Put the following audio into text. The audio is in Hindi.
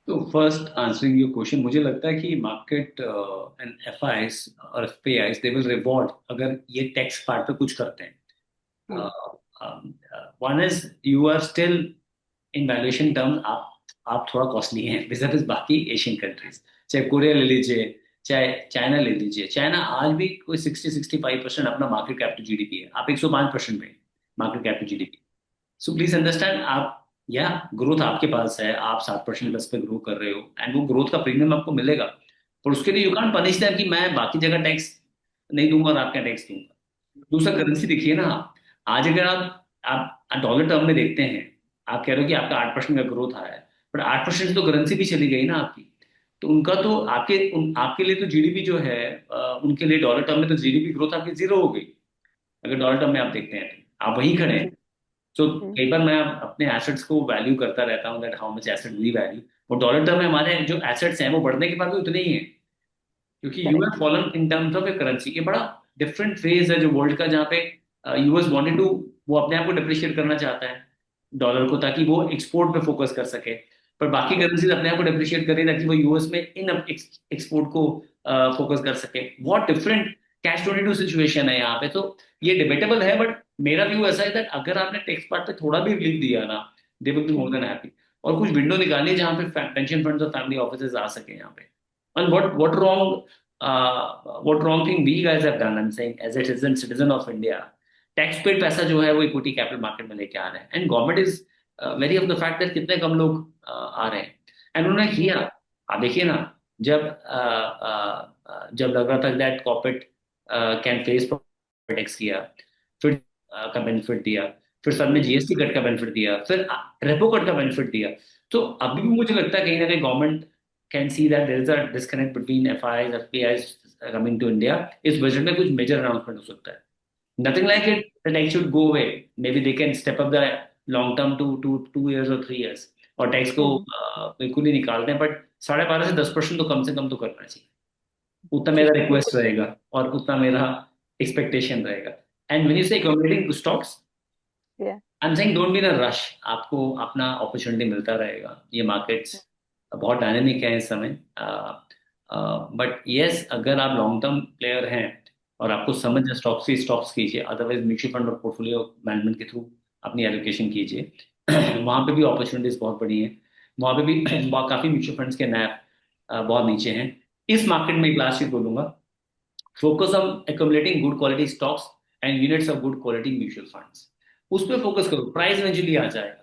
तो फर्स्ट आंसरिंग योर क्वेश्चन, मुझे लगता है कि मार्केट एंड एफ आईज और FPIs they will reward अगर ये टैक्स पार्ट पे कुछ करते हैं। Hmm. One is you are still in valuation terms, आप थोड़ा कॉस्टली हैं बिजनेस बाकी एशियन कंट्रीज। चाहे कोरिया ले लीजिए, चाहे चाइना ले लीजिए। चाइना आज भी कोई 60-65% अपना मार्केट कैप टू जीडीपी है, आप 105% पे market cap to GDP. So please understand, आप या ग्रोथ आपके पास है, आप 7% प्लस पे ग्रो कर रहे हो एंड वो ग्रोथ का प्रीमियम आपको मिलेगा। पर उसके लिए यू कांट पनिश दैम कि मैं बाकी जगह टैक्स नहीं दूंगा और आपका टैक्स दूंगा। दूसरा हम्म। करेंसी देखिए ना आप। आज अगर आप डॉलर टर्म में देखते हैं, आप कह रहे हो कि आपका 8% का ग्रोथ आया है, बट 8% तो करेंसी भी चली गई ना आपकी। तो उनका तो आपके लिए तो जीडीपी जो है, उनके लिए डॉलर टर्म में तो जीडीपी ग्रोथ आपकी जीरो हो गई। अगर डॉलर टर्म में आप देखते हैं तो आप वहीं खड़े हैं। जी। तो हम्म। कई बार मैं अपने एसेट्स को वैल्यू करता रहता हूँ, that how much asset we value. और डॉलर टर्म में हमारे जो एसेट्स हैं वो बढ़ने के बाद भी उतने ही हैं, क्योंकि you have correct. Fallen in terms of A currency. ये बड़ा डिफरेंट फेज है जो वर्ल्ड का, जहाँ पे यूएस वांटेड टू, वो अपने आप को डिप्रिशिएट करना चाहता है डॉलर को, ताकि वो एक्सपोर्ट पे फोकस कर सके। पर बाकी जी। करेंसीज अपने आप को डिप्रिशिएट करें ताकि वो यूएस में इन एक्सपोर्ट को फोकस कर सके। बहुत डिफरेंट कैश 22 सिचुएशन है यहाँ पे। तो ये डिबेटेबल है, बट मेरा व्यू ऐसा है that अगर आपने टेक्स पार्ट पे थोड़ा भी रिलीफ दिया ना, they will be more hmm. Than happy. और कुछ विंडो निकालिए जहाँ पे पेंशन फंड्स और फैमिली ऑफिसेज आ सके यहाँ पे। And what wrong what wrong thing we guys have done? I'm saying as a citizen of India, tax paid पैसा जो है वो इक्विटी कैपिटल मार्केट में लेके आ रहे हैं and government is very of the fact that कितने कम लोग आ रहे हैं। एंड उन्होंने किया। जी। आप देखिए ना, जब लग रहा था that corporate can face tax किया, फिर का बेनिफिट दिया, फिर सब में हम्म। जीएसटी कट का बेनिफिट दिया, फिर रेपो कट का बेनिफिट दिया। तो अभी भी हम्म। मुझे लगता है कहीं ना कहीं government can see that there is a disconnect between FIs, FPIs coming to India. इस बजट में कुछ मेजर अनाउंसमेंट हो सकता है। Nothing like it that tax should go away. Maybe they can step up the long term to 2 years or 3 years, और टैक्स को हम्म। बिल्कुल ही निकाल दें, बट 12.5 से 10% तो कम से कम तो करना चाहिए। उतना जी मेरा रिक्वेस्ट बिल्कुल। रहेगा और उतना मेरा एक्सपेक्टेशन रहेगा। एंड व्हेन यू से accumulating स्टॉक्स, या। I am saying don't be in a rush. आपको अपना अपॉर्चुनिटी मिलता रहेगा। ये मार्केट्स बहुत डायनेमिक है इस समय। बट यस, अगर आप लॉन्ग टर्म प्लेयर हैं और आपको समझ है स्टॉक्स की, स्टॉक्स कीजिए। अदरवाइज म्यूचुअल फंड और पोर्टफोलियो मैनेजमेंट के थ्रू अपनी एलोकेशन कीजिए। वहाँ पे भी अपॉर्चुनिटीज बहुत बड़ी हैं। वहाँ पे भी काफ़ी म्यूचुअल फंड्स के नैप बहुत नीचे हैं। इस मार्केट में एक लास्ट चीज बोलूंगा, focus on accumulating good quality stocks and units of good quality mutual funds. उस पर फोकस करो, प्राइस इवेंचुअली आ जाएगा।